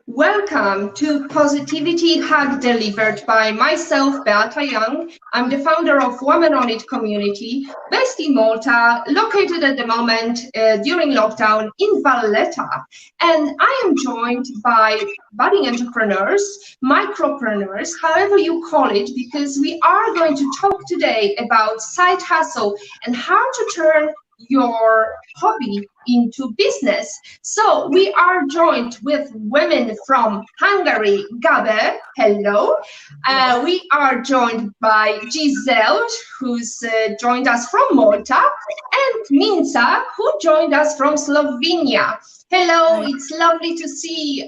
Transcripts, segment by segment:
Welcome to Positivity Hug delivered by myself, Beata Young. I'm the founder of Women on It community based in Malta, located at the moment during lockdown in Valletta. And I am joined by budding entrepreneurs, micropreneurs, however you call it, because we are going to talk today about side hustle and how to turn your hobby into business. So we are joined with women from Hungary. Gabe, hello. We are joined by Giselle, who's joined us from Malta, and Minca, who joined us from Slovenia. Hello, it's lovely to see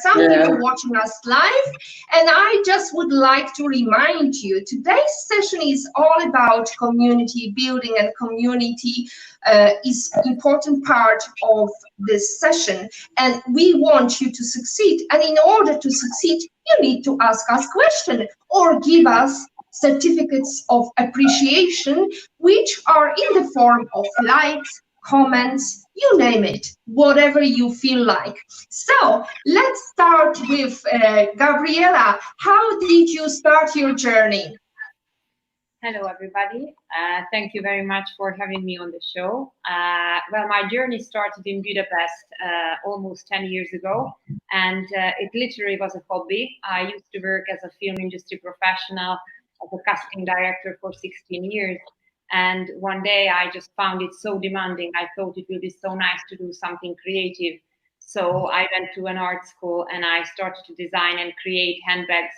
some people watching us live. And I just would like to remind you, today's session is all about community building, and community is an important part of this session. And we want you to succeed. And in order to succeed, you need to ask us questions or give us certificates of appreciation, which are in the form of likes, comments, you name it, whatever you feel like. So let's start with Gabriella. How did you start your journey? Hello, everybody. Thank you very much for having me on the show. Well, my journey started in Budapest almost 10 years ago, and it literally was a hobby. I used to work as a film industry professional, as a casting director for 16 years. And one day I just found it so demanding. I thought it would be so nice to do something creative. So I went to an art school and I started to design and create handbags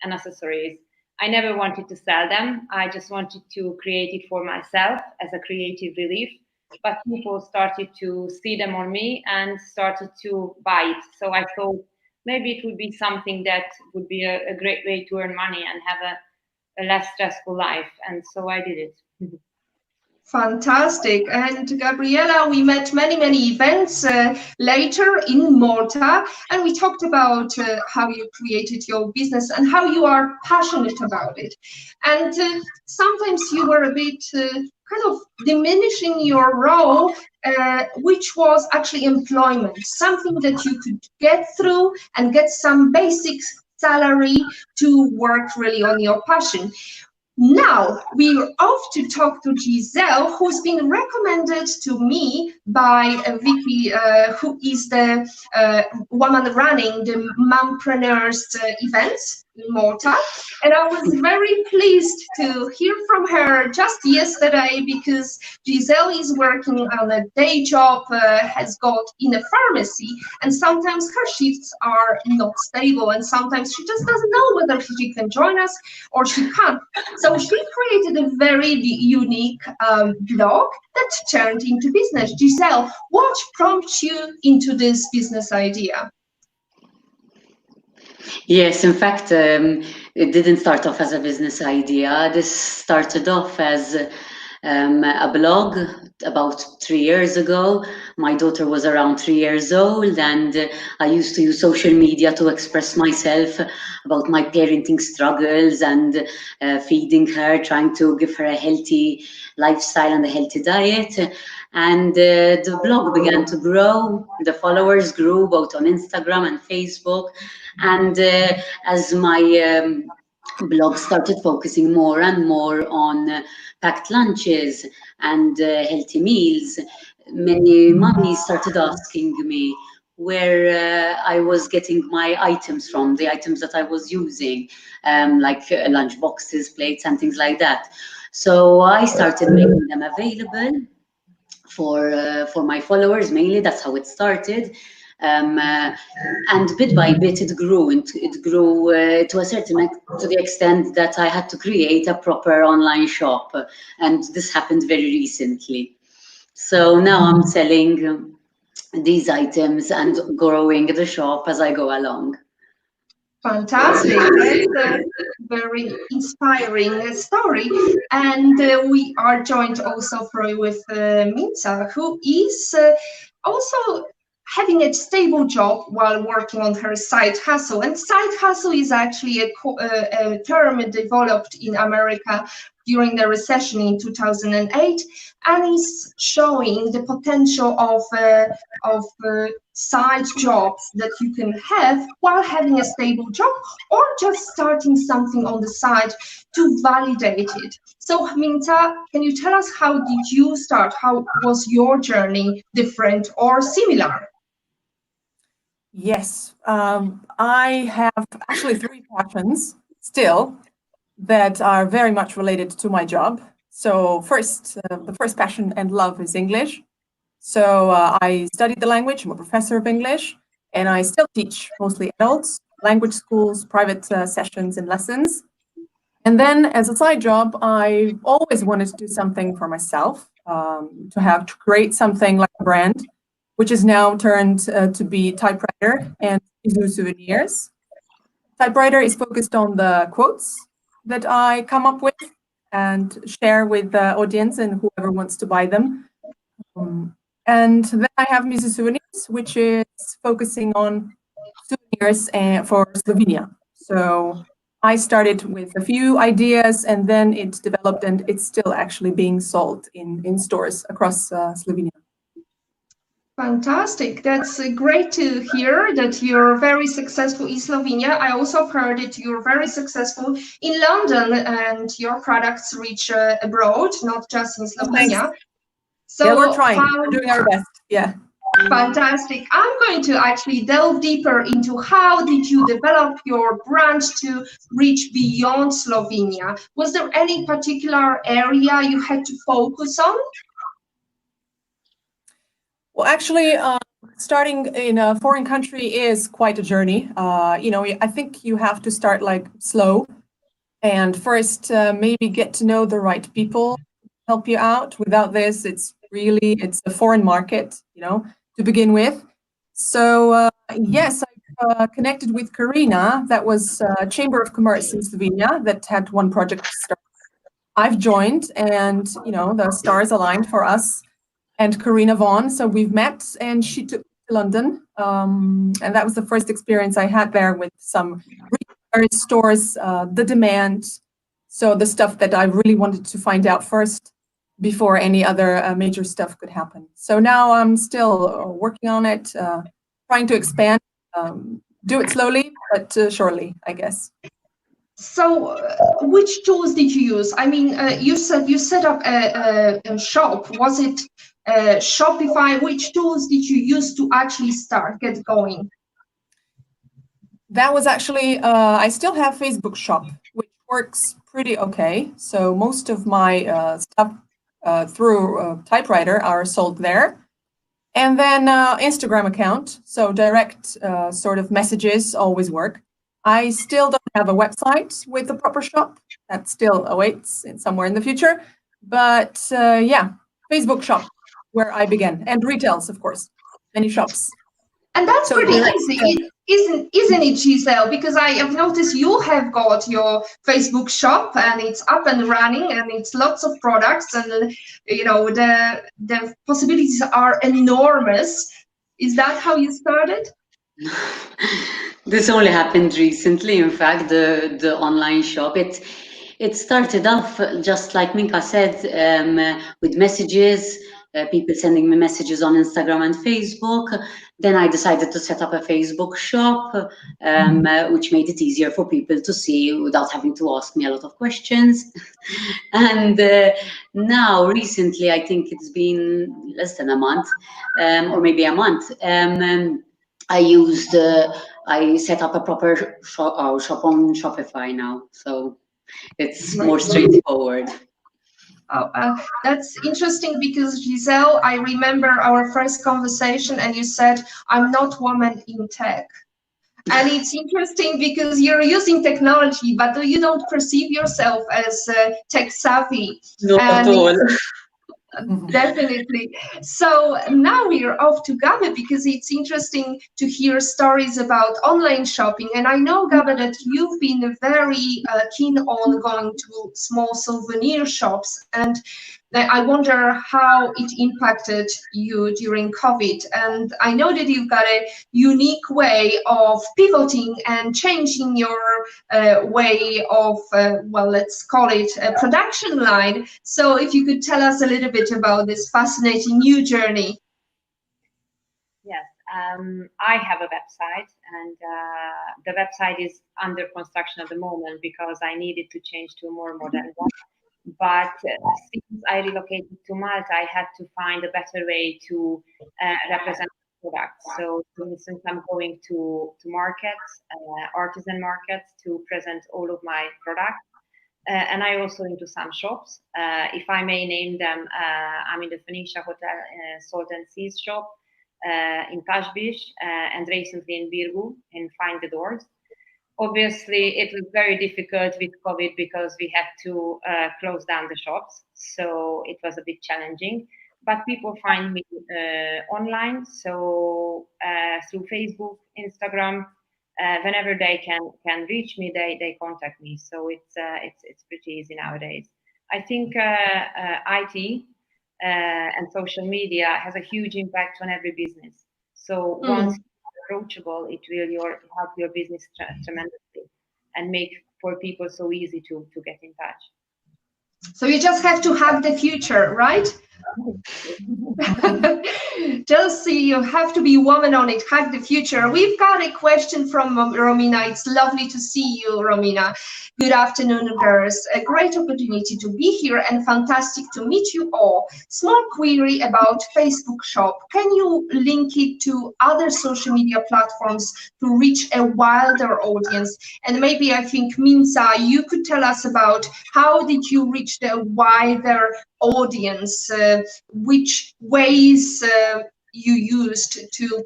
and accessories. I never wanted to sell them. I just wanted to create it for myself as a creative relief. But people started to see them on me and started to buy it. So I thought maybe it would be something that would be a great way to earn money and have a less stressful life. And so I did it. Fantastic. And Gabriella, we met many events later in Malta, and we talked about how you created your business and how you are passionate about it. And sometimes you were a bit kind of diminishing your role, which was actually employment, something that you could get through and get some basic salary to work really on your passion. Now we're off to talk to Giselle, who's been recommended to me by Vicky, who is the woman running the Micropreneurs events in Malta. And I was very pleased to hear from her just yesterday, because Giselle is working on a day job, has got in a pharmacy, and sometimes her shifts are not stable, and sometimes she just doesn't know whether she can join us or she can't. So she created a very unique blog that turned into business. Giselle, what prompted you into this business idea? Yes, in fact, it didn't start off as a business idea. This started off as a blog about 3 years ago. My daughter was around 3 years old, and I used to use social media to express myself about my parenting struggles and feeding her, trying to give her a healthy lifestyle and a healthy diet. And the blog began to grow. The followers grew both on Instagram and Facebook. And as my blog started focusing more and more on packed lunches and healthy meals, many mummies started asking me where I was getting my items from, the items that I was using, like lunch boxes, plates, and things like that. So I started making them available for my followers mainly. That's how it started. And bit by bit it grew to a certain to the extent that I had to create a proper online shop, and this happened very recently. So now I'm selling these items and growing the shop as I go along. Fantastic. That's a very inspiring story. And we are joined also with Minca, who is also having a stable job while working on her side hustle. And side hustle is actually a term developed in America during the recession in 2008, and is showing the potential of side jobs that you can have while having a stable job, or just starting something on the side to validate it. So, Minca, can you tell us, how did you start? How was your journey different or similar? Yes, I have actually 3 passions still that are very much related to my job. So first, the first passion and love is English. So I studied the language. I'm a professor of English, and I still teach mostly adults, language schools, private sessions and lessons. And then as a side job, I always wanted to do something for myself, to create something like a brand, which is now turned to be typewriter and souvenirs. Typewriter is focused on the quotes that I come up with and share with the audience and whoever wants to buy them. And then I have Mizu Souvenirs, which is focusing on souvenirs for Slovenia. So I started with a few ideas, and then it developed, and it's still actually being sold in stores across Slovenia. Fantastic. That's great to hear that you're very successful in Slovenia. I also heard that you're very successful in London and your products reach abroad, not just in Slovenia. So yeah, we're trying. We're doing our best. Yeah. Fantastic. I'm going to actually delve deeper into how did you develop your brand to reach beyond Slovenia? Was there any particular area you had to focus on? Well, actually, starting in a foreign country is quite a journey. I think you have to start like slow, and first maybe get to know the right people, help you out. Without this, it's a foreign market, to begin with. So yes, I connected with Karina. That was a Chamber of Commerce in Slovenia that had one project to start. I've joined, and the stars aligned for us and Karina Vaughan. So we've met, and she took me to London. And that was the first experience I had there with some retailers, stores, the demand. So the stuff that I really wanted to find out first before any other major stuff could happen. So now I'm still working on it, trying to expand, do it slowly, but surely, I guess. So which tools did you use? I mean, you said you set up a shop. Was it Shopify? Which tools did you use to actually get going? That was actually, I still have Facebook shop, which works pretty okay. So most of my stuff through typewriter are sold there. And then Instagram account, so direct sort of messages always work. I still don't have a website with a proper shop. That still awaits somewhere in the future. But yeah, Facebook shop, where I began. And retails, of course, many shops. And that's pretty easy, isn't it, Giselle? Because I have noticed you have got your Facebook shop, and it's up and running, and it's lots of products, and the possibilities are enormous. Is that how you started? This only happened recently. In fact, the online shop, it started off just like Minca said, with messages, people sending me messages on Instagram and Facebook. Then I decided to set up a Facebook shop, which made it easier for people to see without having to ask me a lot of questions. And now, recently, I think it's been less than a month, or maybe a month. I set up a proper shop on Shopify now, so it's more straightforward. Oh, that's interesting, because Giselle, I remember our first conversation, and you said, I'm not woman in tech. And it's interesting because you're using technology, but you don't perceive yourself as tech savvy. Not at all. Definitely. So now we are off to Gabe, because it's interesting to hear stories about online shopping. And I know, Gabe, that you've been very keen on going to small souvenir shops. And I wonder how it impacted you during COVID. And I know that you've got a unique way of pivoting and changing your way of, well, let's call it a production line. So if you could tell us a little bit about this fascinating new journey. Yes, I have a website, and the website is under construction at the moment because I needed to change to a more modern one. But since I relocated to Malta, I had to find a better way to represent products. So, for instance, I'm going to markets, artisan markets, to present all of my products. And I also into some shops. If I may name them, I'm in the Phoenicia Hotel Salt and Seas shop in Kashbish, and recently in Birgu in Find the Doors. Obviously, it was very difficult with COVID because we had to close down the shops. So it was a bit challenging. But people find me online. So through Facebook, Instagram, whenever they can reach me, they contact me. So it's pretty easy nowadays. I think IT and social media has a huge impact on every business. So once approachable, it will help your business tremendously and make for people so easy to get in touch. So you just have to have the future, right? Chelsea, you have to be woman on it, hack the future. We've got a question from Romina. It's lovely to see you, Romina. Good afternoon, girls. A great opportunity to be here and fantastic to meet you all. Small query about Facebook shop. Can you link it to other social media platforms to reach a wilder audience? And maybe I think, Minca, you could tell us about how did you reach the wider audience, which ways you used to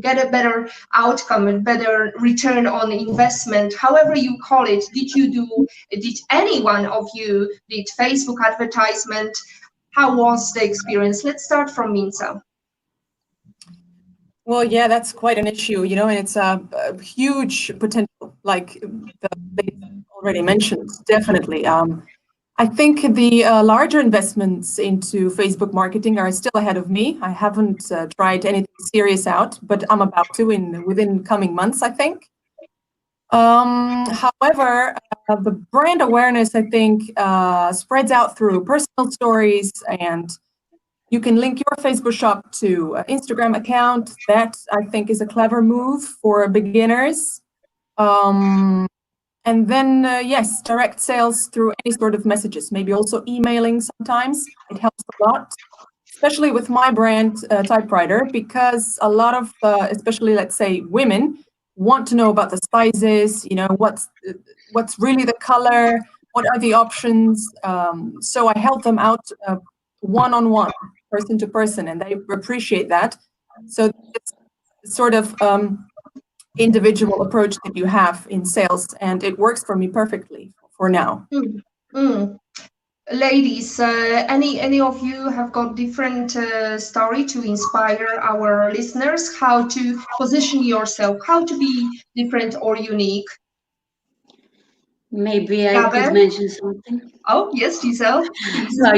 get a better outcome and better return on investment, however you call it. Did any one of you did Facebook advertisement? How was the experience? Let's start from Minca. Well, yeah, that's quite an issue, and it's a huge potential, like they already mentioned, definitely. I think the larger investments into Facebook marketing are still ahead of me. I haven't tried anything serious out, but I'm about to within coming months, I think. However, the brand awareness, I think, spreads out through personal stories, and you can link your Facebook shop to an Instagram account. That, I think, is a clever move for beginners. And then, yes, direct sales through any sort of messages, maybe also emailing sometimes. It helps a lot, especially with my brand typewriter, because a lot of, especially, let's say, women want to know about the sizes, what's really the color, what are the options. So I help them out one-on-one, person to person, and they appreciate that. So it's sort of individual approach that you have in sales, and it works for me perfectly for now. Ladies, any of you have got different story to inspire our listeners how to position yourself, how to be different or unique? Maybe I could mention something. Oh, yes, Giselle. No,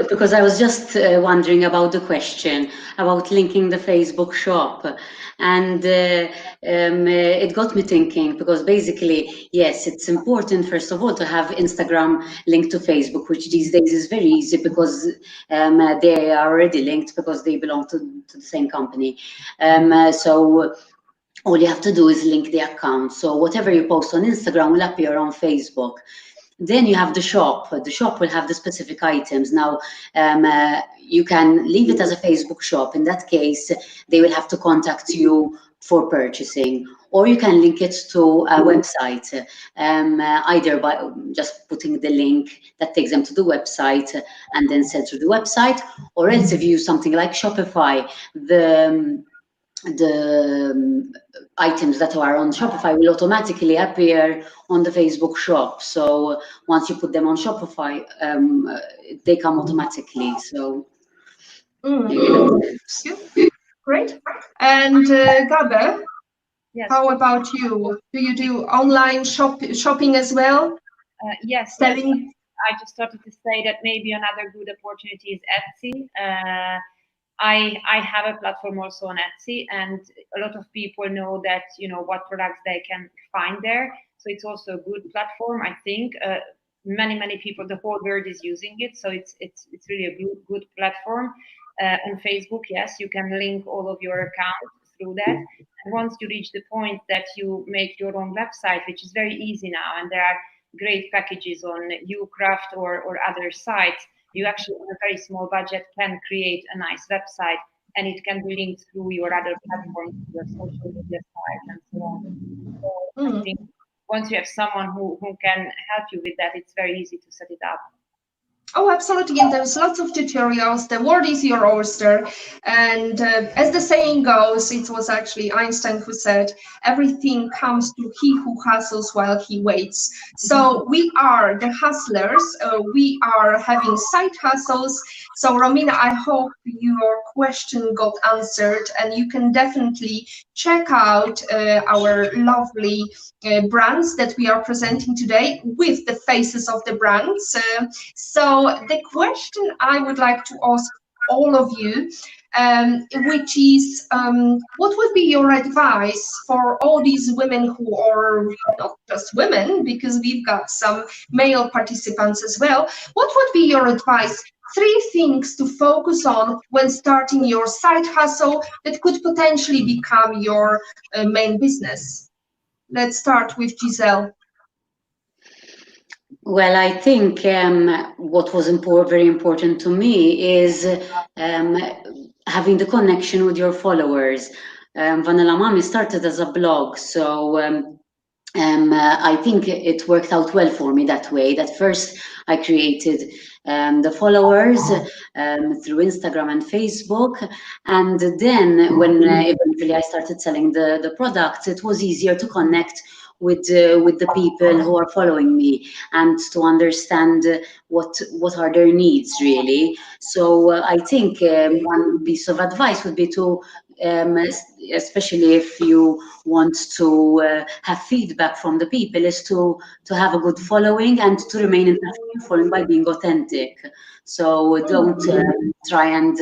because I was just wondering about the question about linking the Facebook shop, and it got me thinking, because basically, yes, it's important first of all to have Instagram linked to Facebook, which these days is very easy because they are already linked because they belong to the same company. So all you have to do is link the account. So whatever you post on Instagram will appear on Facebook. Then you have the shop. The shop will have the specific items. Now, you can leave it as a Facebook shop. In that case, they will have to contact you for purchasing. Or you can link it to a website, either by just putting the link that takes them to the website and then sell through the website. Or else if you use something like Shopify, items that are on Shopify will automatically appear on the Facebook shop. So once you put them on Shopify, they come automatically. So maybe that helps. Great. And Gabe, Yes. how about you? Do you do online shopping as well? Yes. Selling? I just started to say that maybe another good opportunity is Etsy. I have a platform also on Etsy, and a lot of people know that, you know, what products they can find there. So it's also a good platform, I think. Many people, the whole world is using it, so it's really a good platform. On Facebook, yes, you can link all of your accounts through that. And once you reach the point that you make your own website, which is very easy now, and there are great packages on Ucraft or other sites, you actually, on a very small budget, can create a nice website, and it can be linked through your other platforms, your social media sites, and so on. So I think once you have someone who can help you with that, it's very easy to set it up. Oh, absolutely. And there's lots of tutorials. The world is your oyster. And as the saying goes, it was actually Einstein who said, everything comes to he who hustles while he waits. So we are the hustlers. We are having side hustles. So Romina, I hope your question got answered, and you can definitely check out our lovely brands that we are presenting today with the faces of the brands. So the question I would like to ask all of you, which is, what would be your advice for all these women who are not just women, because we've got some male participants as well. What would be your advice? 3 things to focus on when starting your side hustle that could potentially become your main business. Let's start with Giselle. Well, I think what was very important to me is having the connection with your followers. Vanilla Mami started as a blog, so I think it worked out well for me that way. That first I created the followers through Instagram and Facebook, and then when eventually I started selling the products, it was easier to connect with the people who are following me and to understand what are their needs really. So I think one piece of advice would be to especially if you want to have feedback from the people, is to have a good following and to remain in touch with your following by being authentic. So don't try and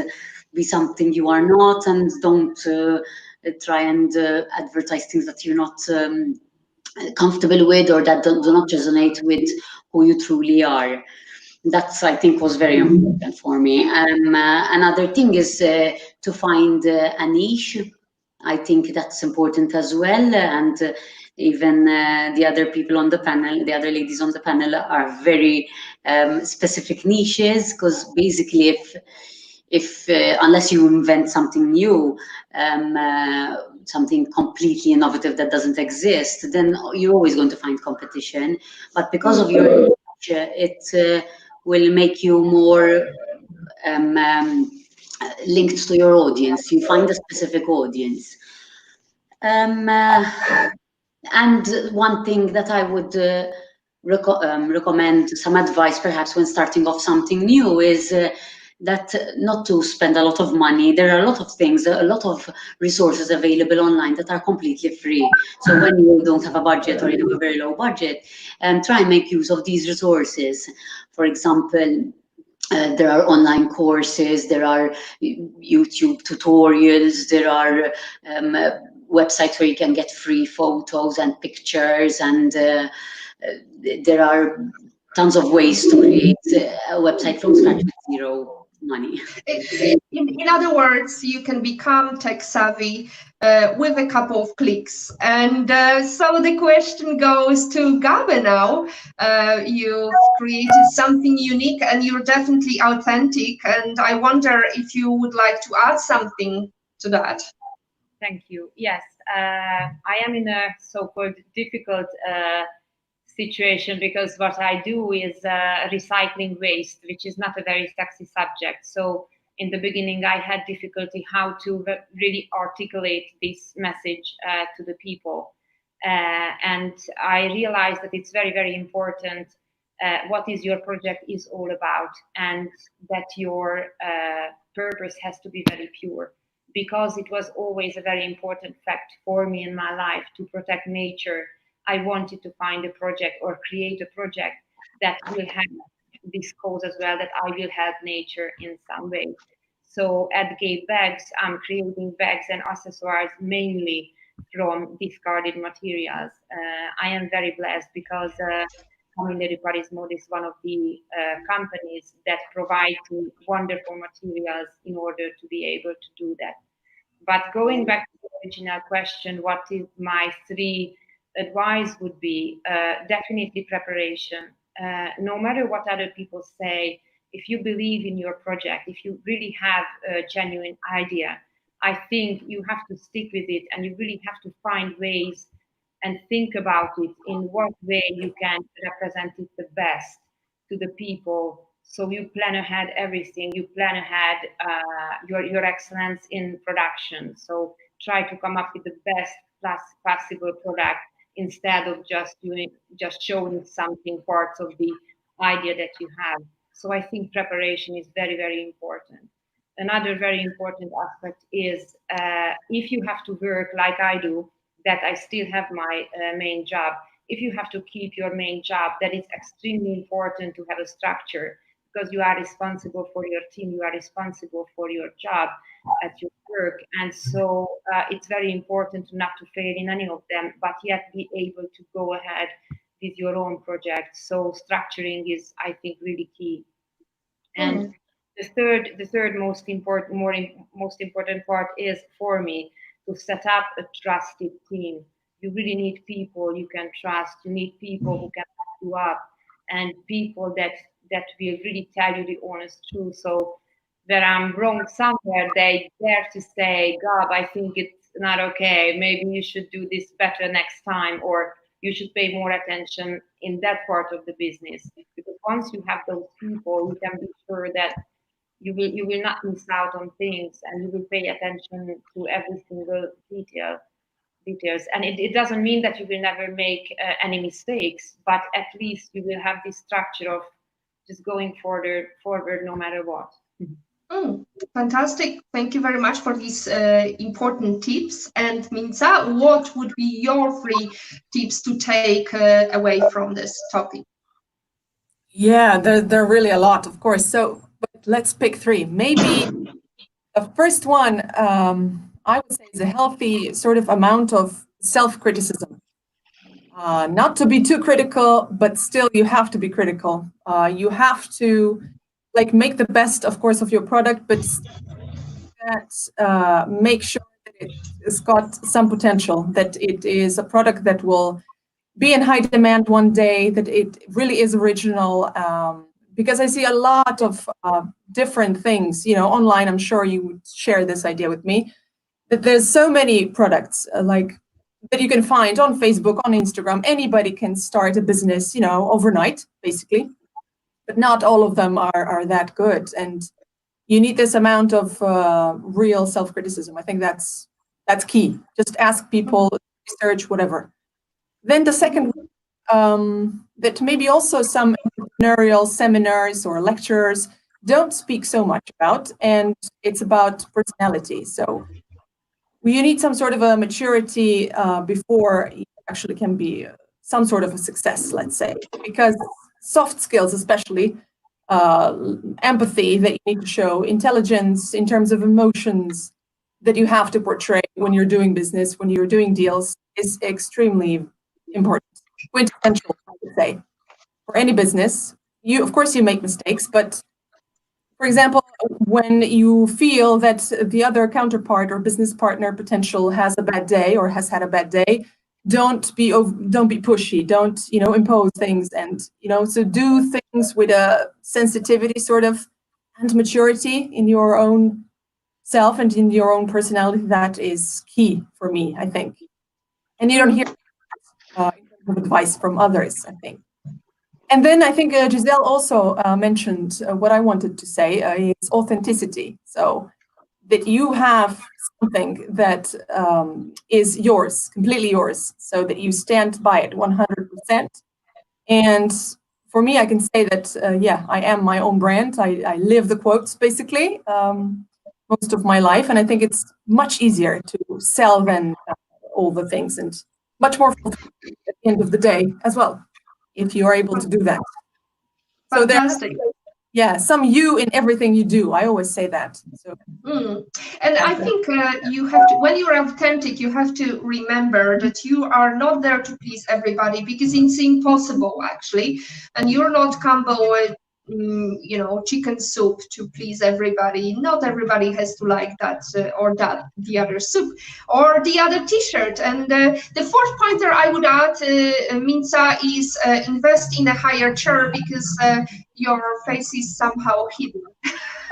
be something you are not, and don't try and advertise things that you're not comfortable with, or that do not resonate with who you truly are. That's, I think, was very important for me. Another thing is to find a niche. I think that's important as well. And even the other people on the panel, the other ladies on the panel, are very specific niches, because basically if unless you invent something new, something completely innovative that doesn't exist, then you're always going to find competition. But because of your niche, it will make you more linked to your audience. You find a specific audience. And one thing that I would recommend, some advice perhaps when starting off something new, is that not to spend a lot of money. There are a lot of things, a lot of resources available online that are completely free. So when you don't have a budget, or you have a very low budget, try and make use of these resources. For example, there are online courses, there are YouTube tutorials, there are websites where you can get free photos and pictures, and there are tons of ways to create a website from scratch with zero money. In other words, you can become tech savvy with a couple of clicks. And so the question goes to Gabe now. You've created something unique, and you're definitely authentic. And I wonder if you would like to add something to that. Thank you. Yes, I am in a so-called difficult situation, because what I do is recycling waste, which is not a very sexy subject. So in the beginning, I had difficulty how to really articulate this message to the people. And I realized that it's very, very important what is your project is all about, and that your purpose has to be very pure, because it was always a very important fact for me in my life to protect nature. I wanted to find a project or create a project that will have this cause as well, that I will help nature in some way. So at Gabe Bags, I'm creating bags and accessories mainly from discarded materials. I am very blessed because Camilleri Paris-Mode is one of the companies that provide wonderful materials in order to be able to do that. But going back to the original question, what is my 3 advice would be? Definitely preparation. No matter what other people say, if you believe in your project, if you really have a genuine idea, I think you have to stick with it, and you really have to find ways and think about it in what way you can represent it the best to the people. So you plan ahead everything. You plan ahead your excellence in production. So try to come up with the best possible product instead of just showing something, parts of the idea that you have. So I think preparation is very, very important. Another very important aspect is if you have to work like I do, that I still have my main job. If you have to keep your main job, that is extremely important to have a structure, because you are responsible for your team, you are responsible for your job at your work. And so it's very important not to fail in any of them, but yet be able to go ahead with your own project. So structuring is, I think, really key. And the third most important part is, for me, to set up a trusted team. You really need people you can trust. You need people who can back you up, and people that will really tell you the honest truth. So where I'm wrong somewhere, they dare to say, "Gab, I think it's not okay. Maybe you should do this better next time," or you should pay more attention in that part of the business. Because once you have those people, you can be sure that you will not miss out on things, and you will pay attention to every single details. And it doesn't mean that you will never make any mistakes, but at least you will have this structure of just going forward no matter what. Fantastic. Thank you very much for these important tips. And Minca, what would be your 3 tips to take away from this topic? Yeah, there are really a lot, of course. So but let's pick 3. Maybe the first one, I would say, is a healthy sort of amount of self-criticism. Not to be too critical, but still you have to be critical. You have to make the best, of course, of your product, but that make sure that it's got some potential, that it is a product that will be in high demand one day, that it really is original. Because I see a lot of different things, online. I'm sure you would share this idea with me, that there's so many products that you can find on Facebook, on Instagram. Anybody can start a business, overnight, basically, but not all of them are that good. And you need this amount of real self-criticism. I think that's key. Just ask people, research, whatever. Then the second, that maybe also some entrepreneurial seminars or lectures don't speak so much about, and it's about personality. So you need some sort of a maturity before you actually can be some sort of a success, let's say, because soft skills, especially empathy that you need to show, intelligence in terms of emotions that you have to portray when you're doing business, when you're doing deals, is extremely important, quintessential, I would say, for any business. Of course, you make mistakes, but for example, when you feel that the other counterpart or business partner potential has a bad day or has had a bad day, don't be pushy, don't impose things, and so do things with a sensitivity sort of and maturity in your own self and in your own personality. That is key for me, I think. And you don't hear advice from others, I think. And then I think Giselle also mentioned what I wanted to say is authenticity. So that you have something that is yours, completely yours, so that you stand by it 100%. And for me, I can say that, yeah, I am my own brand. I live the quotes, basically, most of my life. And I think it's much easier to sell than all the things, and much more fulfilling at the end of the day as well, if you are able to do that. So Fantastic. yeah, some you in everything you do. I always say that. So. And I think you have to, when you're authentic, you have to remember that you are not there to please everybody, because it's impossible actually, and you're not combo with you know, chicken soup to please everybody. Not everybody has to like that or that the other soup or the other t-shirt. And the fourth pointer I would add, Minca, is invest in a higher chair, because your face is somehow hidden.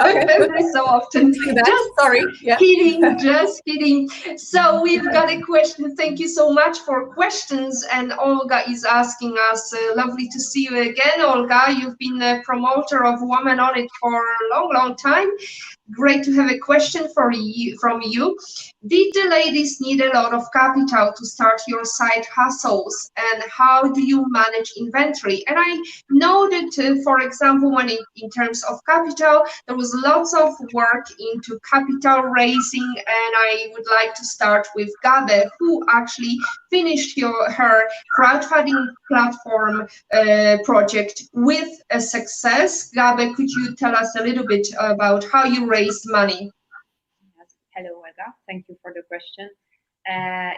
Okay. Every so often. Just sorry. Yeah. Kidding, just kidding. So we've got a question. Thank you so much for questions. And Olga is asking us, lovely to see you again, Olga. You've been a promoter of Women on It for a long, long time. Great to have a question from you. Did the ladies need a lot of capital to start your side hustles, and how do you manage inventory? And I know that, for example, when in terms of capital, there was lots of work into capital raising, and I would like to start with Gabe, who actually finished her crowdfunding platform project with a success. Gabe, could you tell us a little bit about how you raised money? Yes. Hello, Olga. Thank you for the question.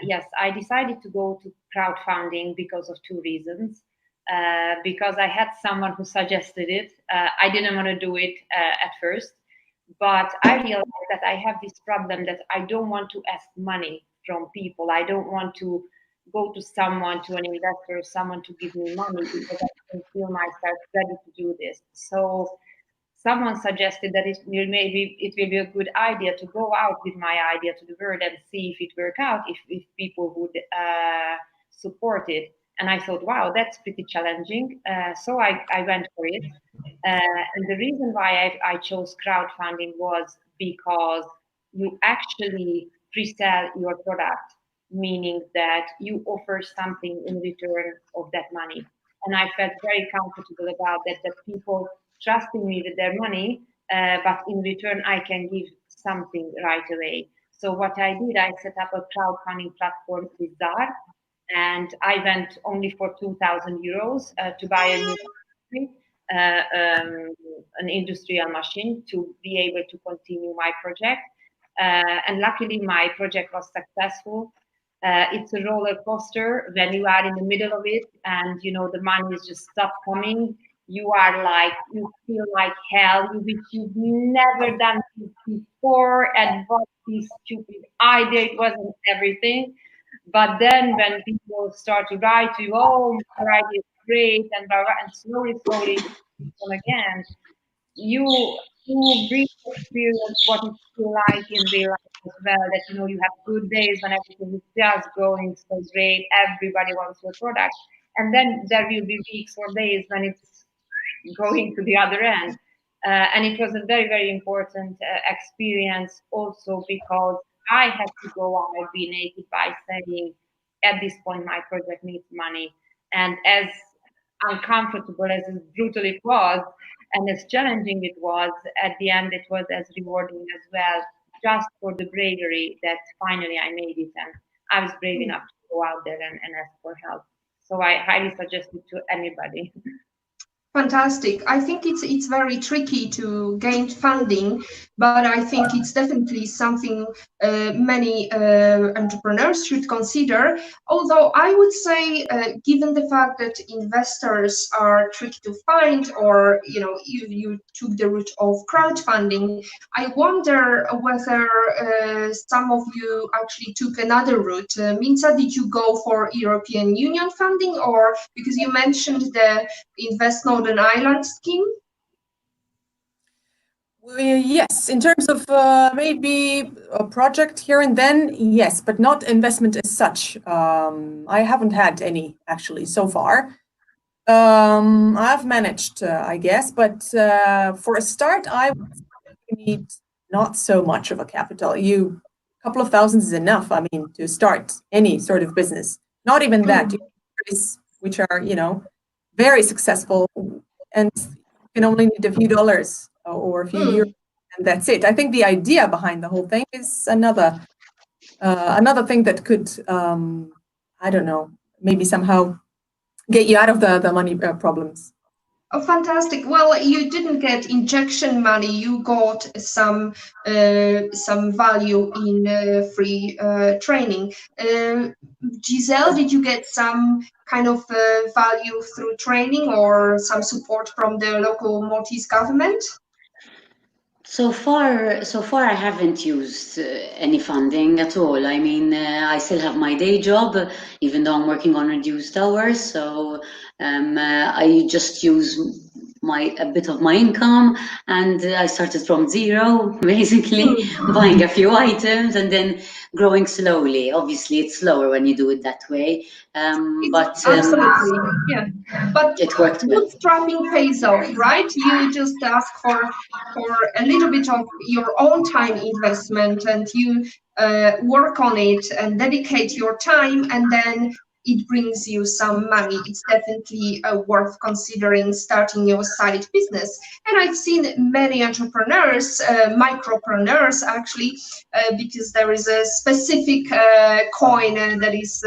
Yes, I decided to go to crowdfunding because of two reasons. Because I had someone who suggested it. I didn't want to do it at first, but I realized that I have this problem that I don't want to ask money from people. I don't want to go to someone, to an investor, someone to give me money, because I don't feel myself ready to do this. So someone suggested that maybe it will be a good idea to go out with my idea to the world and see if it works out, if people would support it. And I thought, wow, that's pretty challenging. So I went for it. And the reason why I chose crowdfunding was because you actually pre-sell your product, meaning that you offer something in return of that money. And I felt very comfortable about that people trusting me with their money, but in return, I can give something right away. So what I did, I set up a crowdfunding platform with ZAR, and I went only for 2,000 euros to buy a new an industrial machine to be able to continue my project. And luckily, my project was successful. It's a roller coaster when you are in the middle of it, and you know the money is just stop coming. You are like, you feel like hell, which you've never done before, and what this stupid idea, it wasn't everything. But then when people start to write to you, oh, your idea is great, and blah, blah, and slowly come again, you really experience what it feels like in real life as well. That you know you have good days when everything is just going so great, everybody wants your product, and then there will be weeks or days when it's going to the other end. And it was a very, very important experience also because I had to go out, be naked by saying, at this point, my project needs money. And as uncomfortable as brutal it was, and as challenging it was, at the end, it was as rewarding as well, just for the bravery that finally I made it. And I was brave enough to go out there and ask for help. So I highly suggest it to anybody. Fantastic. I think it's very tricky to gain funding, but I think it's definitely something many entrepreneurs should consider. Although I would say, given the fact that investors are tricky to find, or you know, you took the route of crowdfunding, I wonder whether some of you actually took another route. Minca, did you go for European Union funding, or because you mentioned the Invest Northern Ireland scheme? Yes, in terms of maybe a project here and then, yes, but not investment as such. I haven't had any actually so far. I've managed, I guess, but for a start, I would need not so much of a capital. A couple of thousands is enough. I mean, to start any sort of business. Not even that, which are, very successful, and you can only need a few dollars or a few euros, and that's it. I think the idea behind the whole thing is another thing that could, I don't know, maybe somehow get you out of the money problems. Oh, fantastic. Well, you didn't get injection money. You got some value in free training. Giselle, did you get some kind of value through training or some support from the local Maltese government? So far, I haven't used any funding at all. I mean, I still have my day job, even though I'm working on reduced hours. So I just use a bit of my income, and I started from zero, basically buying a few items and then growing slowly. Obviously, it's slower when you do it that way, but absolutely, yeah. But it worked well. Bootstrapping pays off, right? You just ask for a little bit of your own time investment, and you work on it and dedicate your time, and then it brings you some money. It's definitely worth considering starting your side business. And I've seen many entrepreneurs, micropreneurs actually, because there is a specific coin that is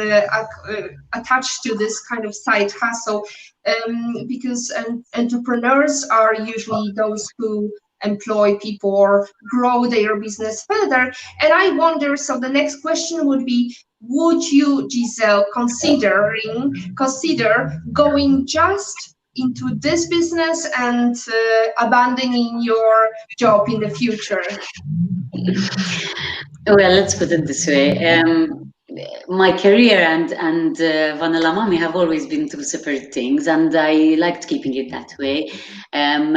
attached to this kind of side hustle, because entrepreneurs are usually those who employ people or grow their business further. And I wonder, so the next question would be, would you, Giselle, consider going just into this business and abandoning your job in the future? Well, let's put it this way. My career and Vanilla Mommy have always been two separate things, and I liked keeping it that way. I'm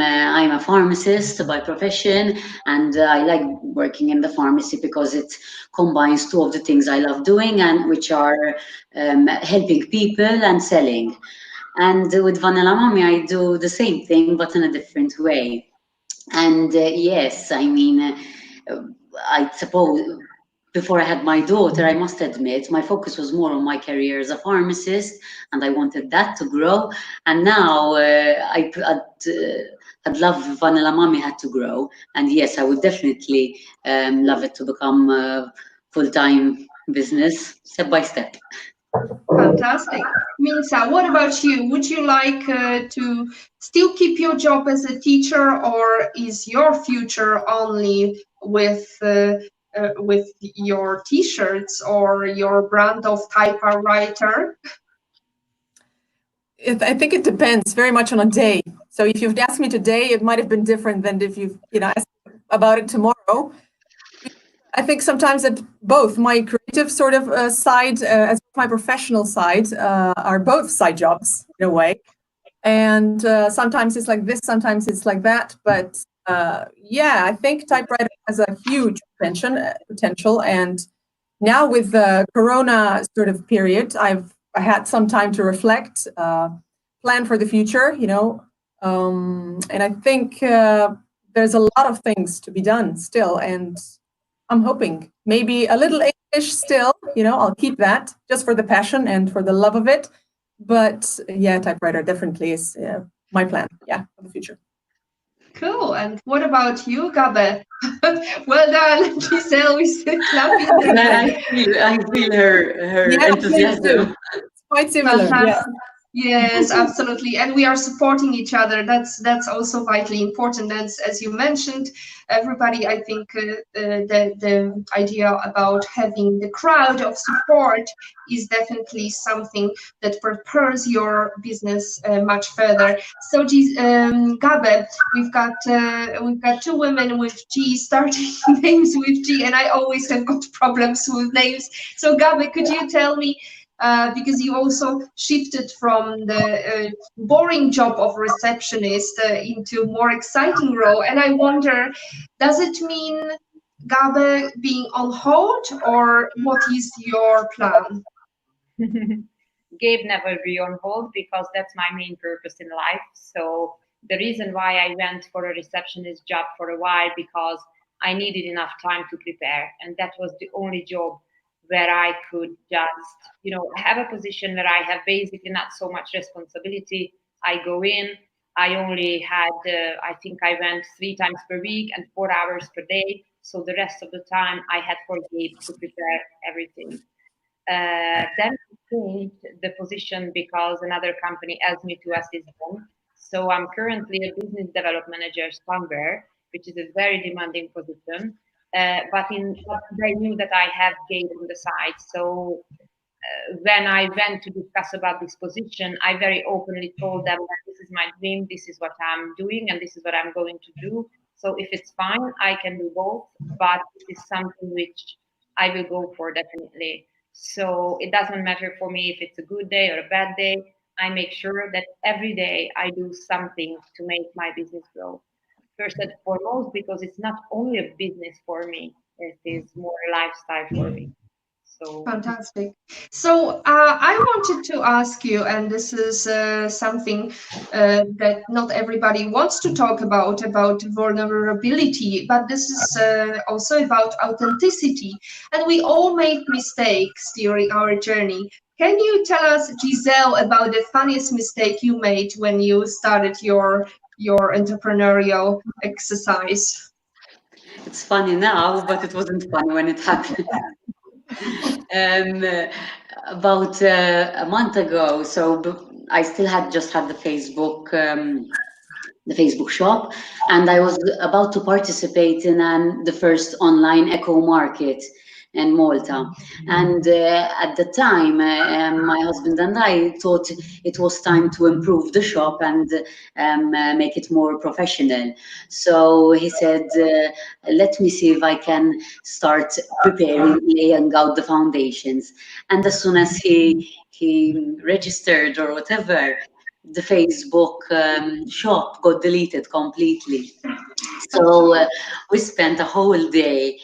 a pharmacist by profession, and I like working in the pharmacy because it combines two of the things I love doing, and which are helping people and selling. And with Vanilla Mommy, I do the same thing, but in a different way. And yes, I mean, I suppose before I had my daughter, I must admit, my focus was more on my career as a pharmacist, and I wanted that to grow. And now I'd love Vanilla Mommy had to grow. And yes, I would definitely love it to become a full-time business, step by step. Fantastic. Minca, what about you? Would you like to still keep your job as a teacher, or is your future only with your t-shirts or your brand of typewriter? I think it depends very much on a day. So if you've asked me today, it might have been different than if you've asked about it tomorrow. I think sometimes that both my creative sort of side as my professional side are both side jobs in a way. And sometimes it's like this, sometimes it's like that. But yeah, I think typewriter has a huge potential. And now with the Corona sort of period, I had some time to reflect, plan for the future, and I think there's a lot of things to be done still. And I'm hoping maybe a little English still, I'll keep that just for the passion and for the love of it. But yeah, typewriter definitely is my plan, for the future. Cool. And what about you, Gabe? Well done, Giselle. We still clapping. I feel her enthusiasm. It's quite similar. Yeah. Yes, absolutely. And we are supporting each other. That's also vitally important. As you mentioned, everybody, I think the idea about having the crowd of support is definitely something that prepares your business much further. So, Gabe, we've got two women with G, starting names with G, and I always have got problems with names. So, Gabe, could you tell me? Because you also shifted from the boring job of receptionist into more exciting role. And I wonder, does it mean, Gabe, being on hold, or what is your plan? Gabe never be on hold because that's my main purpose in life. So the reason why I went for a receptionist job for a while, because I needed enough time to prepare, and that was the only job where I could just, have a position where I have basically not so much responsibility. I go in, I only had, I think I went 3 times per week and 4 hours per day. So the rest of the time I had for Gabe to prepare everything. Then I changed the position because another company asked me to assist them. So I'm currently a business development manager somewhere, which is a very demanding position. But they knew that I have Gabe on the side. So when I went to discuss about this position, I very openly told them that this is my dream, this is what I'm doing, and this is what I'm going to do. So if it's fine, I can do both, but it is something which I will go for definitely. So it doesn't matter for me if it's a good day or a bad day. I make sure that every day I do something to make my business grow. First and foremost, because it's not only a business for me, it is more a lifestyle for me. So Fantastic. So I wanted to ask you, and this is something that not everybody wants to talk about vulnerability, but this is also about authenticity. And we all make mistakes during our journey. Can you tell us, Giselle, about the funniest mistake you made when you started your entrepreneurial exercise? It's funny now, but it wasn't funny when it happened. About a month ago, so I still just had the Facebook shop, and I was about to participate in the first online eco market in Malta. And at the time, my husband and I thought it was time to improve the shop and make it more professional. So he said, let me see if I can start laying out the foundations. And as soon as he registered or whatever, the Facebook shop got deleted completely. So we spent a whole day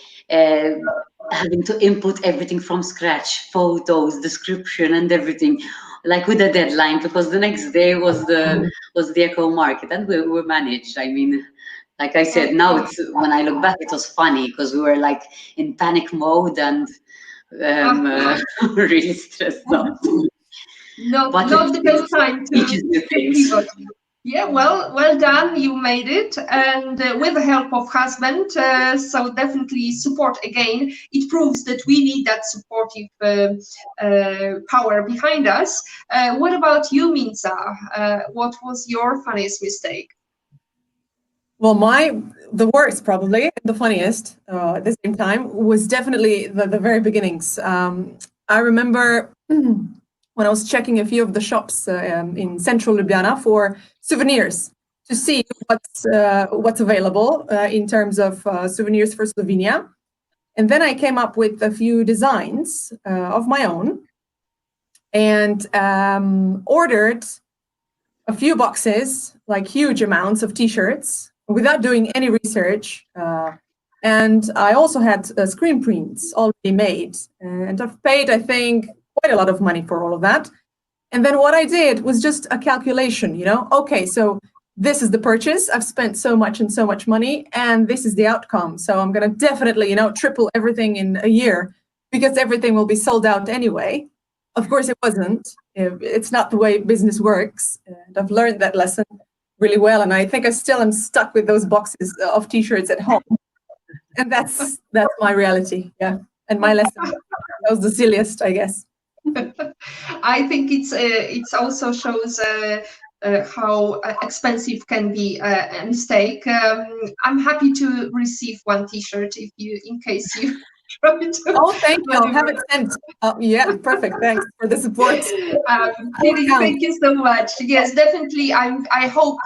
having to input everything from scratch, photos, description, and everything, like with a deadline, because the next day was the eco market, and we managed. I mean, like I said, now when I look back, it was funny because we were like in panic mode and really stressed out. Not the best time to pivot. Yeah, well done. You made it, and with the help of husband. So definitely support again. It proves that we need that supportive power behind us. What about you, Minca? What was your funniest mistake? Well, the worst, probably the funniest at the same time, was definitely the very beginnings. I remember when I was checking a few of the shops in central Ljubljana for souvenirs to see what's available in terms of souvenirs for Slovenia. And then I came up with a few designs of my own and ordered a few boxes, like huge amounts of t-shirts, without doing any research. And I also had screen prints already made. And I've paid, I think, quite a lot of money for all of that. And then what I did was just a calculation, okay, so this is the purchase. I've spent so much and so much money, and this is the outcome. So I'm going to definitely, triple everything in a year because everything will be sold out anyway. Of course, it wasn't. It's not the way business works. And I've learned that lesson really well. And I think I still am stuck with those boxes of t-shirts at home. And that's my reality. Yeah. And my lesson. That was the silliest, I guess. I think it also shows how expensive can be a mistake. I'm happy to receive one T-shirt in case you try to. Oh, thank you. I'll have it sent. Yeah, perfect. Thanks for the support. Thank you so much. Yes, definitely. I hope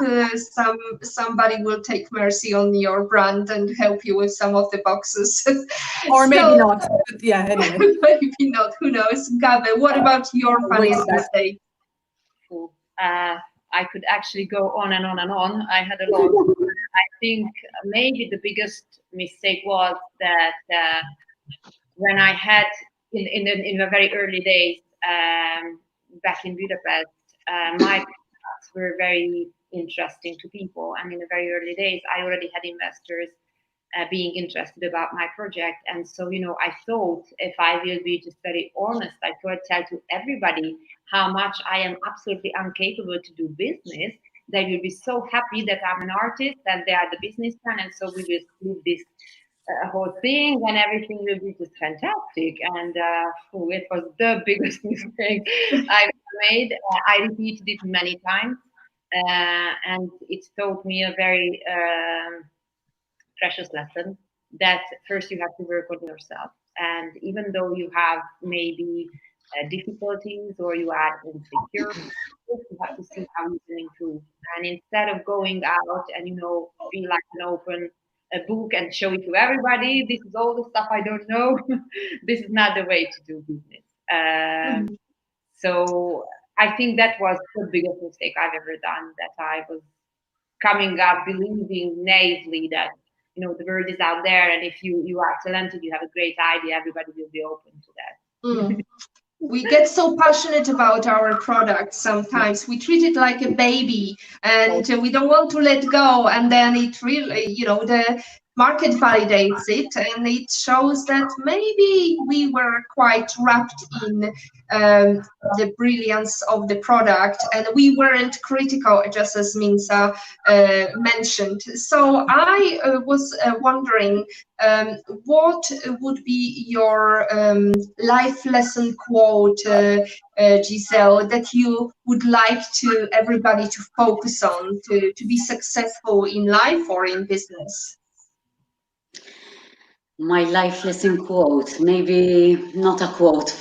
somebody will take mercy on your brand and help you with some of the boxes. Or maybe not. But yeah, anyway. Maybe not. Who knows? Gabe, what about your funniest mistake? I could actually go on and on and on. I had a lot. I think maybe the biggest mistake was that when I had in the very early days, back in Budapest, my products were very interesting to people. And in the very early days, I already had investors being interested about my project. And so, I thought if I will be just very honest, I could tell to everybody how much I am absolutely incapable to do business. They will be so happy that I'm an artist and they are the businessman. And so we will split this whole thing and everything will be just fantastic. And it was the biggest mistake I've made. I repeated it many times. And it taught me a very precious lesson that first you have to work on yourself. And even though you have maybe difficulties or you are insecure, you have to see how you can improve. And instead of going out and, be like an open book and show it to everybody, this is all the stuff I don't know. This is not the way to do business. So I think that was the biggest mistake I've ever done, that I was coming up believing naively that the word is out there, and if you are talented, you have a great idea, everybody will be open to that. We get so passionate about our products sometimes. We treat it like a baby and we don't want to let go. And then it really, the market validates it and it shows that maybe we were quite wrapped in the brilliance of the product and we weren't critical, just as Minca mentioned. So I was wondering, what would be your life lesson quote, Giselle, that you would like to everybody to focus on to be successful in life or in business? My life lesson quote, maybe not a quote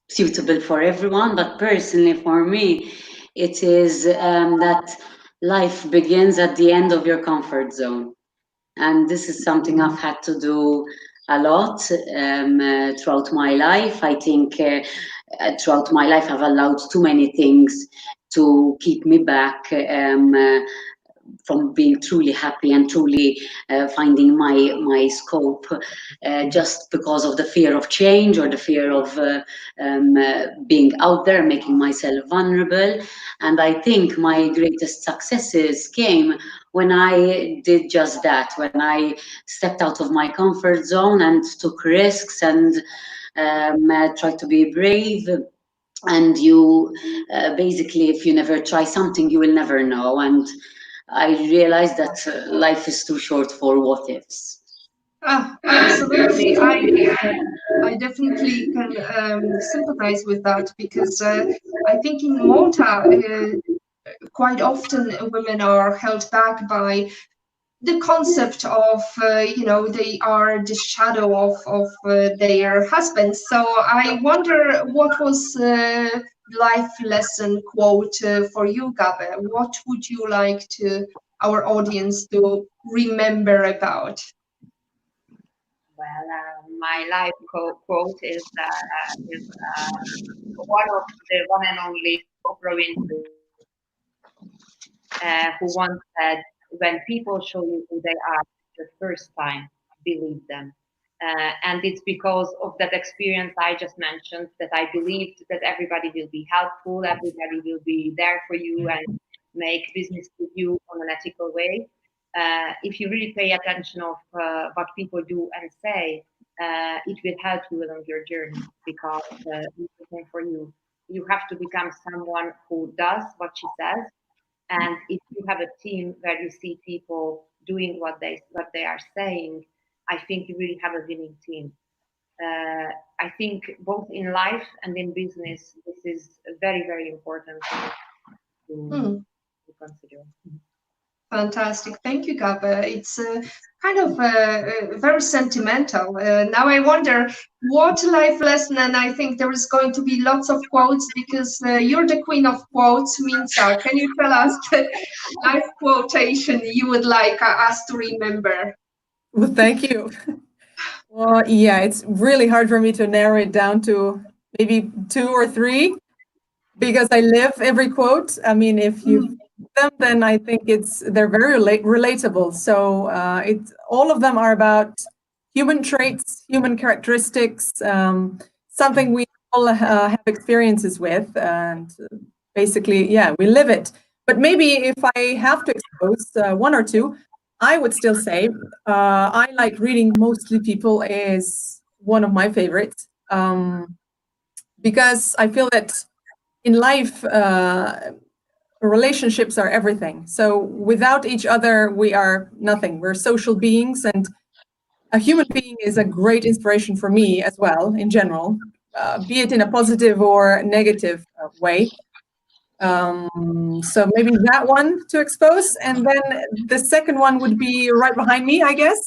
suitable for everyone, but personally for me, it is that life begins at the end of your comfort zone. And this is something I've had to do a lot throughout my life. I think throughout my life, I've allowed too many things to keep me back from being truly happy and truly finding my scope, just because of the fear of change or the fear of being out there, making myself vulnerable. And I think my greatest successes came when I did just that, when I stepped out of my comfort zone and took risks and tried to be brave. And you basically, if you never try something, you will never know. And I realized that life is too short for what ifs. Absolutely. I definitely can sympathize with that because I think in Malta, quite often women are held back by the concept of, they are the shadow of their husbands. So I wonder what was life lesson quote for you, Gabe? What would you like to our audience to remember about? Well, my life quote is one of the one and only Oprah Winfrey, who once said, "When people show you who they are the first time, believe them." And it's because of that experience I just mentioned that I believed that everybody will be helpful, everybody will be there for you and make business with you on an ethical way. If you really pay attention of what people do and say, it will help you along your journey, because it's for you. You have to become someone who does what she says. And if you have a team where you see people doing what they are saying, I think you really have a winning team. I think both in life and in business, this is very, very important to consider. Fantastic. Thank you, Gabe. It's kind of very sentimental. Now I wonder what life lesson, and I think there is going to be lots of quotes because you're the queen of quotes, Minca. Can you tell us the life quotation you would like us to remember? Well, thank you. Well, yeah, it's really hard for me to narrow it down to maybe 2 or 3 because I live every quote. I mean, if you them, then I think they're very relatable. So all of them are about human traits, human characteristics, something we all have experiences with, and basically, yeah, we live it. But maybe if I have to expose one or two, I would still say I like reading mostly people is one of my favorites, because I feel that in life, relationships are everything. So without each other, we are nothing. We're social beings, and a human being is a great inspiration for me as well, in general, be it in a positive or negative way. So maybe that one to expose. And then the second one would be right behind me, I guess.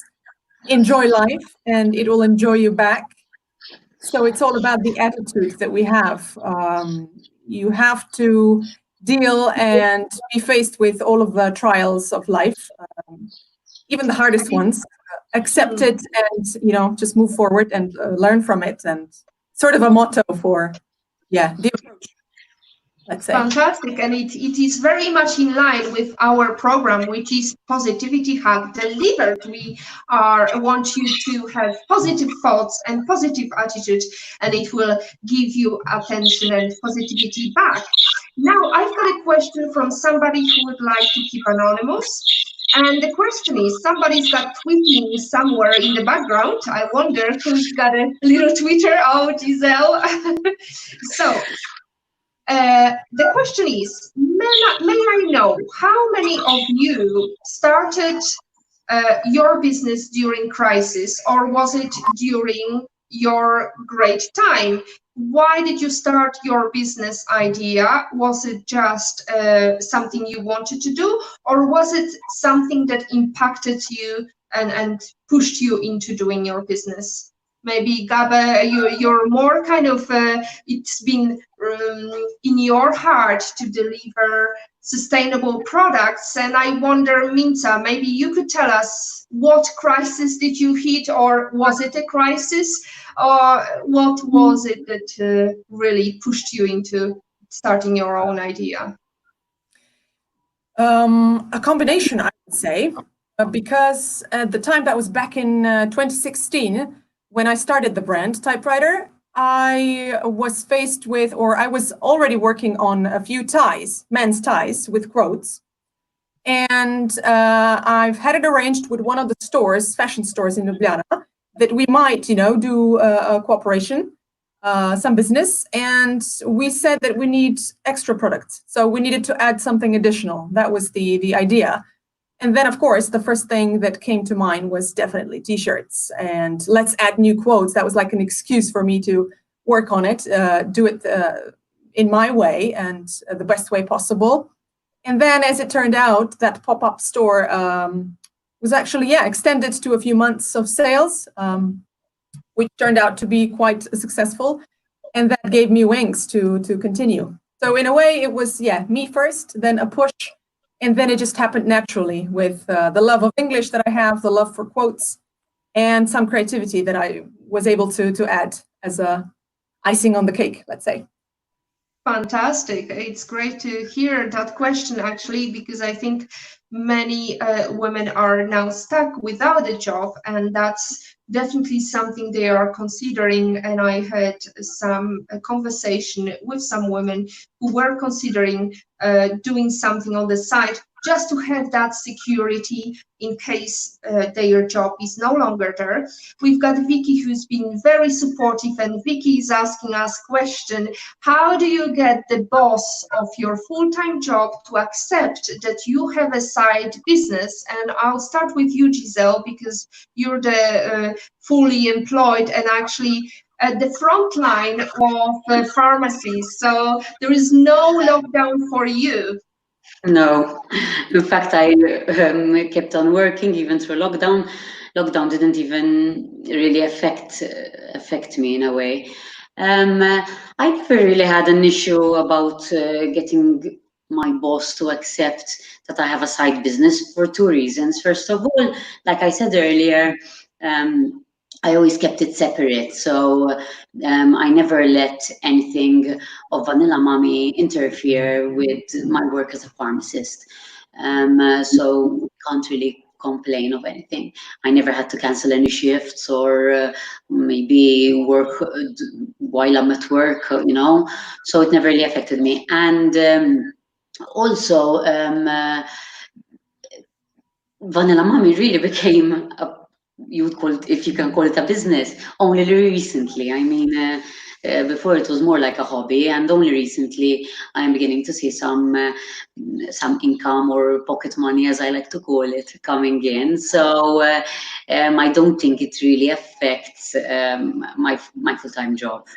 Enjoy life, and it will enjoy you back. So it's all about the attitude that we have. You have to deal and be faced with all of the trials of life, even the hardest ones. Accept it, and just move forward and learn from it. And sort of a motto for, the approach. Let's say. Fantastic, and it is very much in line with our program, which is Positivity Hug Delivered. We want you to have positive thoughts and positive attitude, and it will give you attention and positivity back. Now, I've got a question from somebody who would like to keep anonymous. And the question is, somebody's got tweeting somewhere in the background. I wonder who's got a little Twitter. Oh, Giselle. So, the question is, may I know how many of you started your business during crisis, or was it during your great time? Why did you start your business idea? Was it just something you wanted to do, or was it something that impacted you and pushed you into doing your business? Maybe, Gabe, you're more kind of, it's been in your heart to deliver sustainable products. And I wonder, Minca, maybe you could tell us what crisis did you hit, or was it a crisis? Or what was it that really pushed you into starting your own idea? A combination, I would say, because at the time, that was back in 2016, when I started the brand Typewriter, I was faced with, or I was already working on a few ties, men's ties with quotes. And I've had it arranged with one of the stores, fashion stores in Ljubljana, that we might, do a cooperation, some business. And we said that we need extra products. So we needed to add something additional. That was the idea. And then, of course, the first thing that came to mind was definitely T-shirts. And let's add new quotes. That was like an excuse for me to work on it, do it in my way and the best way possible. And then, as it turned out, that pop-up store was actually, extended to a few months of sales, which turned out to be quite successful. And that gave me wings to continue. So in a way, it was, me first, then a push. And then it just happened naturally with the love of English that I have, the love for quotes, and some creativity that I was able to add as a icing on the cake, let's say. Fantastic. It's great to hear that question, actually, because I think many women are now stuck without a job, and that's definitely something they are considering. And I had some conversation with some women who were considering doing something on the side just to have that security in case their job is no longer there. We've got Vicky, who's been very supportive, and Vicky is asking us question: how do you get the boss of your full-time job to accept that you have a side business? And I'll start with you, Giselle, because you're the fully employed and actually at the front line of pharmacies. So there is no lockdown for you. No, in fact, I kept on working even through lockdown. Lockdown didn't even really affect me in a way. I never really had an issue about getting my boss to accept that I have a side business for two reasons. First of all, like I said earlier, I always kept it separate. So I never let anything of Vanilla Mommy interfere with my work as a pharmacist. So we can't really complain of anything. I never had to cancel any shifts or maybe work while I'm at work, you know, so it never really affected me. And also, Vanilla Mommy really became you would call it, if you can call it a business, only recently. I mean, before it was more like a hobby, and only recently I'm beginning to see some income or pocket money, as I like to call it, coming in. So I don't think it really affects my full-time job.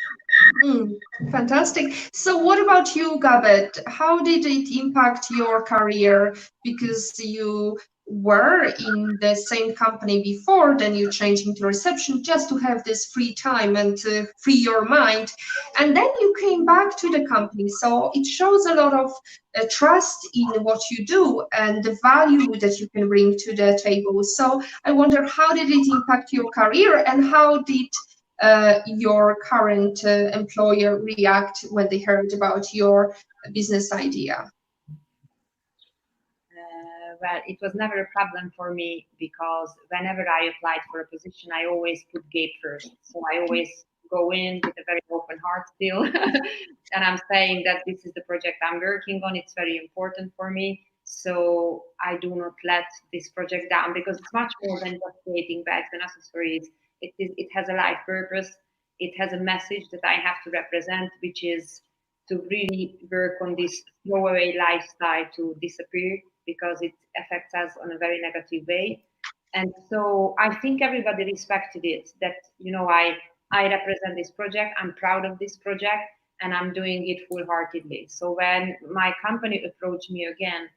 Fantastic. So what about you, Gabet? How did it impact your career? Because you were in the same company before, then you changed into reception just to have this free time and to free your mind. And then you came back to the company. So it shows a lot of trust in what you do and the value that you can bring to the table. So I wonder, how did it impact your career, and how did your current employer react when they heard about your business idea? Well, it was never a problem for me, because whenever I applied for a position, I always put Gabe first. So I always go in with a very open heart still. And I'm saying that this is the project I'm working on. It's very important for me. So I do not let this project down, because it's much more than just creating bags and accessories. It has a life purpose. It has a message that I have to represent, which is to really work on this throwaway lifestyle to disappear, because it affects us on a very negative way. And so I think everybody respected it, that, you know, I represent this project, I'm proud of this project, and I'm doing it full-heartedly. So when my company approached me again,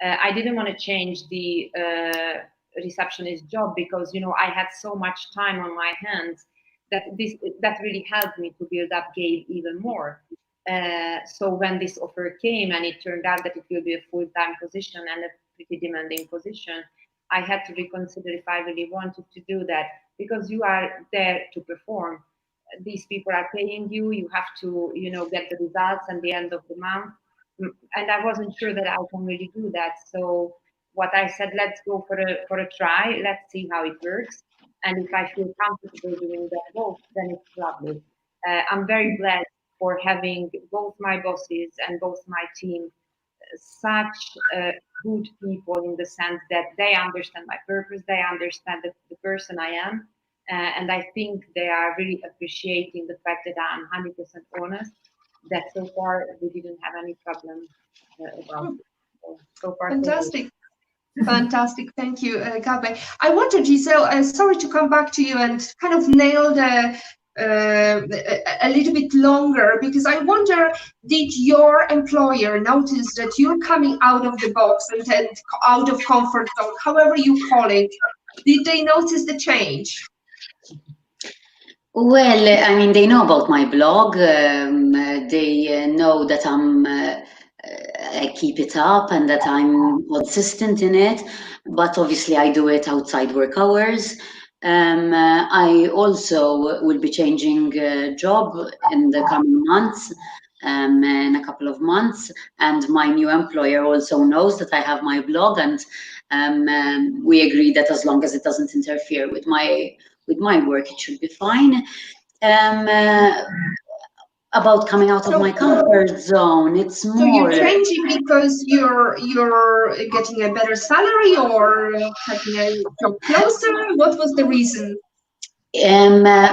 I didn't want to change the receptionist job, because, you know, I had so much time on my hands that really helped me to build up Gabe even more. So when this offer came, and it turned out that it will be a full-time position and a pretty demanding position, I had to reconsider if I really wanted to do that, because you are there to perform. These people are paying you. You have to, you know, get the results at the end of the month. And I wasn't sure that I can really do that. So what I said, let's go for a try. Let's see how it works. And if I feel comfortable doing that both, then it's lovely. I'm very blessed for having both my bosses and both my team such good people, in the sense that they understand my purpose, they understand the person I am, and I think they are really appreciating the fact that I'm 100% honest, that so far we didn't have any problem about it. So far, Fantastic. Fantastic. Thank you, Gabe. I wonder, Giselle, sorry to come back to you and kind of nail the a little bit longer, because I wonder, did your employer notice that you're coming out of the box and out of comfort zone, however you call it? Did they notice the change? Well, I mean, they know about my blog. They know that I keep it up and that I'm consistent in it. But obviously, I do it outside work hours. I also will be changing job in the coming months, in a couple of months. And my new employer also knows that I have my blog, and we agree that as long as it doesn't interfere with my work, it should be fine. About coming out of my comfort zone, it's more. So you're changing because you're getting a better salary, or having a job closer? What was the reason?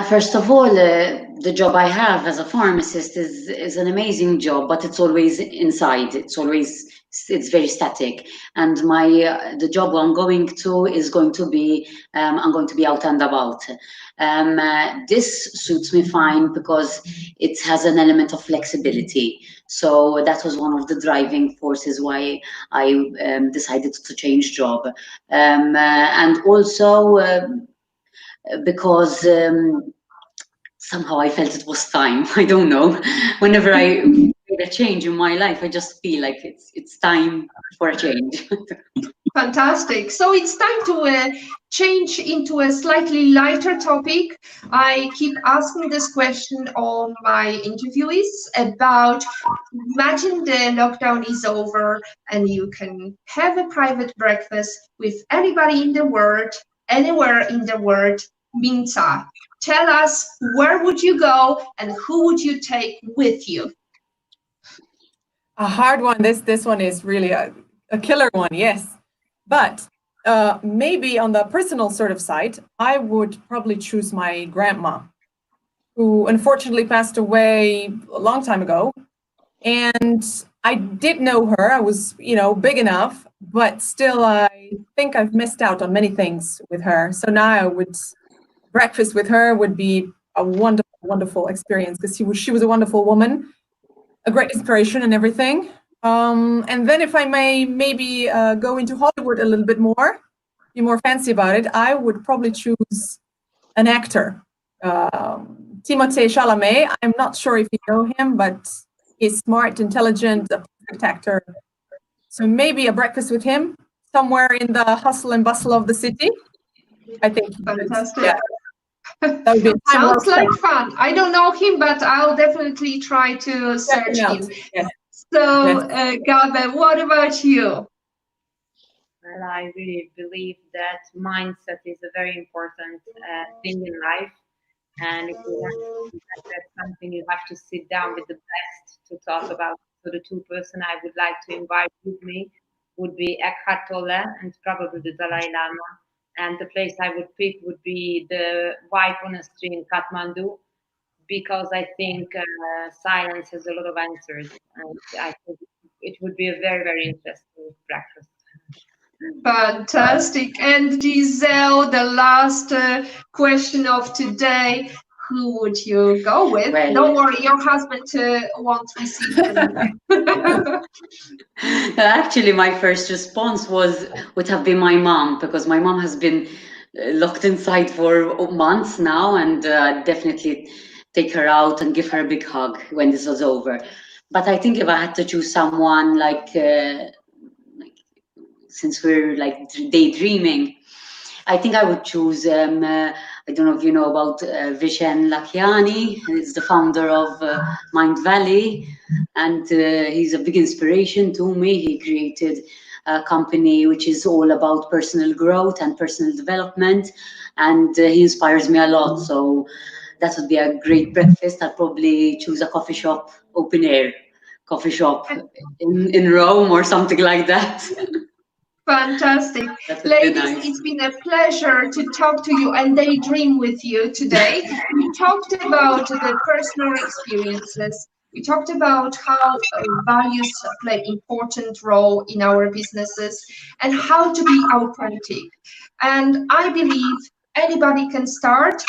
First of all, the job I have as a pharmacist is an amazing job, but it's always inside. It's very static. And the job I'm going to is going to be I'm going to be out and about. This suits me fine because it has an element of flexibility. So that was one of the driving forces why I decided to change job, and also. Because somehow I felt it was time. I don't know. Whenever I made a change in my life, I just feel like it's time for a change. Fantastic. So it's time change into a slightly lighter topic. I keep asking this question on my interviewees about, imagine the lockdown is over and you can have a private breakfast with anybody in the world, anywhere in the world. Minca, tell us, where would you go and who would you take with you? A hard one. This one is really a killer one, yes. But maybe on the personal sort of side, I would probably choose my grandma, who unfortunately passed away a long time ago. And I did know her. I was, big enough, but still I think I've missed out on many things with her. So now breakfast with her would be a wonderful, wonderful experience, because she was a wonderful woman, a great inspiration and everything. And then if I may maybe go into Hollywood a little bit more, be more fancy about it, I would probably choose an actor. Timothée Chalamet. I'm not sure if you know him, but he's smart, intelligent, a perfect actor. So maybe a breakfast with him somewhere in the hustle and bustle of the city. I think. Fantastic. Yeah. That would be Sounds like fun. I don't know him, but I'll definitely try to search him. Yes. So, Gabe, what about you? Well, I really believe that mindset is a very important thing in life. And if you want to do that, that's something you have to sit down with the best to talk about. So the two person I would like to invite with me would be Eckhart Tolle and probably the Dalai Lama. And the place I would pick would be the White Monastery in Kathmandu, because I think silence has a lot of answers. And I think it would be a very, very interesting breakfast. Fantastic. And Giselle, the last question of today, who would you go with? Well, don't worry, your husband won't receive you. Actually, my first response would have been my mom, because my mom has been locked inside for months now, and definitely take her out and give her a big hug when this was over. But I think if I had to choose someone, like since we're like daydreaming, I think I would choose, I don't know if you know about Vishen Lakhiani. He's the founder of Mind Valley, and he's a big inspiration to me. He created a company which is all about personal growth and personal development, and he inspires me a lot. So that would be a great breakfast. I'd probably choose a coffee shop, open air coffee shop in Rome or something like that. Fantastic. Ladies, nice. It's been a pleasure to talk to you and daydream with you today. We talked about the personal experiences. We talked about how values play an important role in our businesses and how to be authentic. And I believe anybody can start.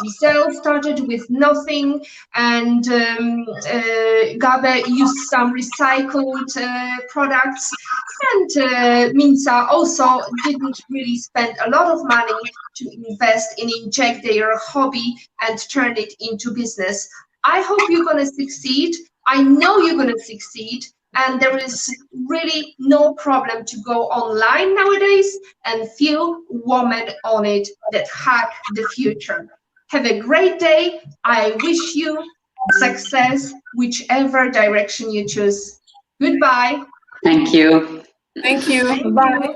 Giselle started with nothing, and Gabe used some recycled products, and Minca also didn't really spend a lot of money to invest and inject their hobby and turn it into business. I hope you're going to succeed. I know you're going to succeed. And there is really no problem to go online nowadays and feel woman on it that hack the future. Have a great day. I wish you success, whichever direction you choose. Goodbye. Thank you. Thank you. Bye.